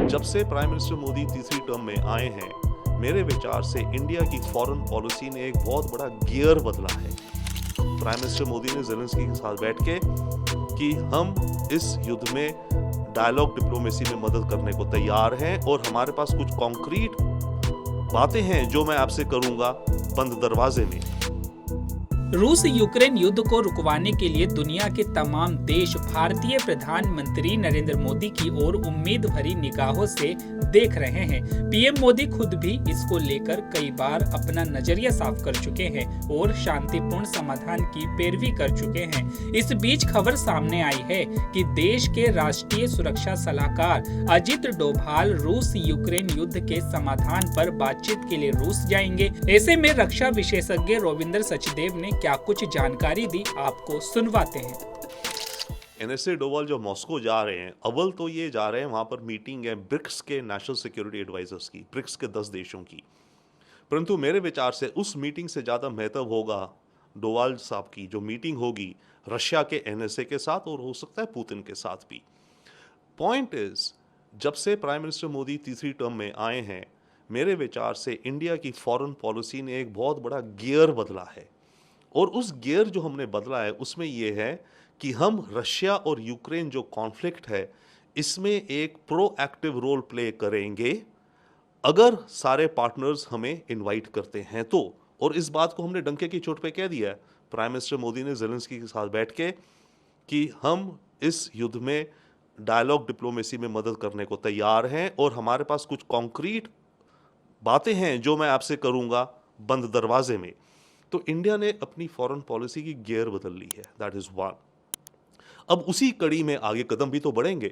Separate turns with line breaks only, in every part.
जब से prime minister Modi तीसरी टर्म में आए हैं, मेरे विचार से इंडिया की फॉरेन पॉलिसी ने एक बहुत बड़ा गियर बदला है। प्राइम मिनिस्टर मोदी ने ज़ेलेंस्की के साथ बैठ के कि हम इस युद्ध में डायलॉग डिप्लोमेसी में मदद करने को तैयार हैं और हमारे पास कुछ कॉन्क्रीट बातें हैं जो मैं आपसे करूंगा बंद दरवाजे में।
रूस यूक्रेन युद्ध को रुकवाने के लिए दुनिया के तमाम देश भारतीय प्रधानमंत्री नरेंद्र मोदी की ओर उम्मीद भरी निगाहों से देख रहे हैं। पीएम मोदी खुद भी इसको लेकर कई बार अपना नजरिया साफ कर चुके हैं और शांतिपूर्ण समाधान की पैरवी कर चुके हैं। इस बीच खबर सामने आई है कि देश के राष्ट्रीय सुरक्षा सलाहकार अजित डोभाल रूस यूक्रेन युद्ध के समाधान पर बातचीत के लिए रूस जाएंगे। ऐसे में रक्षा विशेषज्ञ रविंद्र सचदेव ने क्या कुछ जानकारी दी, आपको सुनवाते हैं।
एनएसए डोभाल जो मॉस्को जा रहे हैं, अव्वल तो ये जा रहे हैं, वहां पर मीटिंग है ब्रिक्स के नेशनल सिक्योरिटी एडवाइजर्स की, ब्रिक्स के 10 देशों की। परंतु मेरे विचार से उस मीटिंग से ज्यादा महत्व होगा डोभाल साहब की जो मीटिंग होगी रशिया के एनएसए के साथ और हो सकता है पुतिन के साथ भी। पॉइंट इज, जब से प्राइम मिनिस्टर मोदी तीसरी टर्म में आए हैं, मेरे विचार से इंडिया की फॉरेन पॉलिसी ने एक बहुत बड़ा गियर बदला है। और उस गियर जो हमने बदला है उसमें यह है कि हम रशिया और यूक्रेन जो कॉन्फ्लिक्ट है इसमें एक प्रोएक्टिव रोल प्ले करेंगे अगर सारे पार्टनर्स हमें इनवाइट करते हैं तो। और इस बात को हमने डंके की चोट पे कह दिया है प्राइम मिनिस्टर मोदी ने ज़ेलेंस्की के साथ बैठ के कि हम इस युद्ध में डायलॉग डिप्लोमेसी में मदद करने को तैयार हैं और हमारे पास कुछ कॉन्क्रीट बातें हैं जो मैं आपसे करूंगा बंद दरवाजे में। तो इंडिया ने अपनी फॉरेन पॉलिसी की गियर बदल ली है, दैट इज वन। अब उसी कड़ी में आगे कदम भी तो बढ़ेंगे।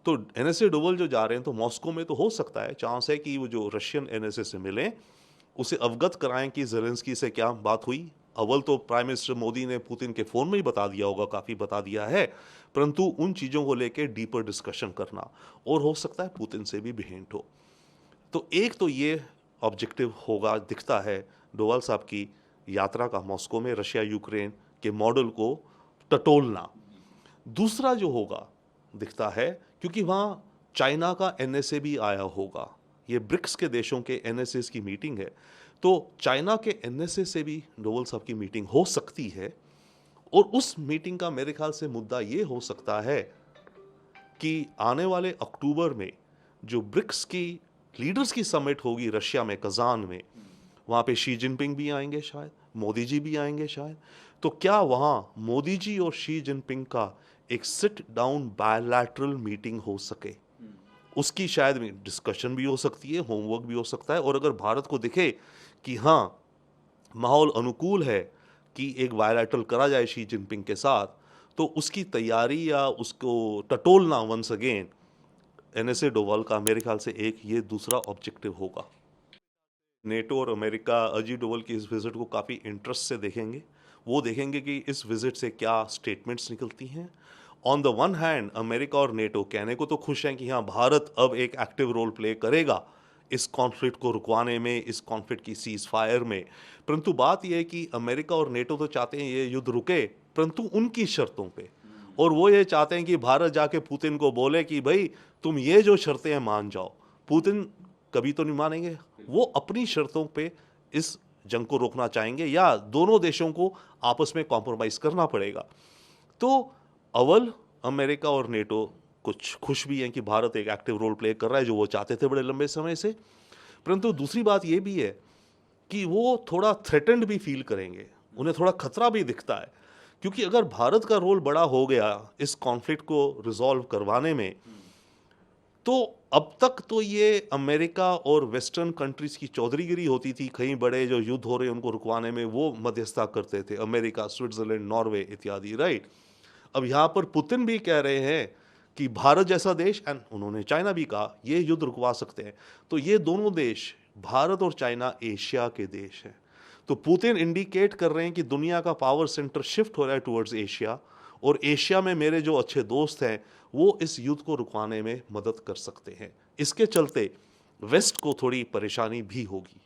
तो एनएसए डोभाल जो जा रहे हैं तो मॉस्को में तो हो सकता है, चांस है कि वो जो रशियन एनएसए से मिलें, उसे अवगत कराएं कि ज़ेलेंस्की से क्या बात हुई। अव्वल तो प्राइम मिनिस्टर मोदी ने पुतिन के फोन में ही बता दिया होगा, काफी बता दिया है, परंतु उन चीजों को लेकर डीपर डिस्कशन करना और हो सकता है पुतिन से भी भेंट हो। तो एक तो ये ऑब्जेक्टिव होगा, दिखता है डोभाल साहब की यात्रा का मॉस्को में रशिया यूक्रेन के मॉडल को टटोलना। दूसरा जो होगा दिखता है, क्योंकि वहाँ चाइना का एनएसए भी आया होगा, ये ब्रिक्स के देशों के एनएसए की मीटिंग है, तो चाइना के एनएसए से भी डोभाल साहब की मीटिंग हो सकती है। और उस मीटिंग का मेरे ख्याल से मुद्दा ये हो सकता है कि आने वाले अक्टूबर में जो ब्रिक्स की लीडर्स की समिट होगी रशिया में कजान में, वहाँ पे शी जिनपिंग भी आएंगे, शायद मोदी जी भी आएंगे शायद। तो क्या वहाँ मोदी जी और शी जिनपिंग का एक सिट डाउन बायलैटरल मीटिंग हो सके, उसकी शायद डिस्कशन भी हो सकती है, होमवर्क भी हो सकता है। और अगर भारत को दिखे कि हाँ माहौल अनुकूल है कि एक बायलैटरल करा जाए शी जिनपिंग के साथ, तो उसकी तैयारी या उसको टटोलना वंस अगेन एनएसए डोभाल का मेरे ख्याल से एक ये दूसरा ऑब्जेक्टिव होगा। नेटो और अमेरिका अजीत डोभाल की इस विजिट को काफ़ी इंटरेस्ट से देखेंगे। वो देखेंगे कि इस विजिट से क्या स्टेटमेंट्स निकलती हैं। On the one hand America और नेटो कहने को तो खुश हैं कि हाँ भारत अब एक एक्टिव रोल प्ले करेगा इस कॉन्फ्लिक्ट को रुकवाने में, इस कॉन्फ्लिक्ट की सीज फायर में। परंतु बात यह है कि अमेरिका और नेटो तो चाहते हैं ये युद्ध रुके, परंतु उनकी शर्तों पे। और वो ये चाहते हैं कि भारत जाके पुतिन को बोले कि भाई तुम ये जो शर्तें हैं मान जाओ। पुतिन कभी तो नहीं मानेंगे, वो अपनी शर्तों पे इस जंग को रोकना चाहेंगे या दोनों देशों को आपस में कॉम्प्रोमाइज करना पड़ेगा। तो अव्वल अमेरिका और नेटो कुछ खुश भी हैं कि भारत एक एक्टिव रोल प्ले कर रहा है, जो वो चाहते थे बड़े लंबे समय से। परंतु दूसरी बात ये भी है कि वो थोड़ा थ्रेटेंड भी फील करेंगे, उन्हें थोड़ा खतरा भी दिखता है, क्योंकि अगर भारत का रोल बड़ा हो गया इस कॉन्फ्लिक्ट को रिजॉल्व करवाने में, तो अब तक तो ये अमेरिका और वेस्टर्न कंट्रीज की चौधरीगिरी होती थी, कहीं बड़े जो युद्ध हो रहे हैं उनको रुकवाने में वो मध्यस्थता करते थे, अमेरिका, स्विट्जरलैंड, नॉर्वे इत्यादि, राइट। अब यहाँ पर पुतिन भी कह रहे हैं कि भारत जैसा देश, एंड उन्होंने चाइना भी कहा, ये युद्ध रुकवा सकते हैं। तो ये दोनों देश, भारत और चाइना, एशिया के देश हैं। तो पुतिन इंडिकेट कर रहे हैं कि दुनिया का पावर सेंटर शिफ्ट हो रहा है टुवर्ड्स एशिया, और एशिया में मेरे जो अच्छे दोस्त हैं वो इस युद्ध को रुकवाने में मदद कर सकते हैं। इसके चलते वेस्ट को थोड़ी परेशानी भी होगी।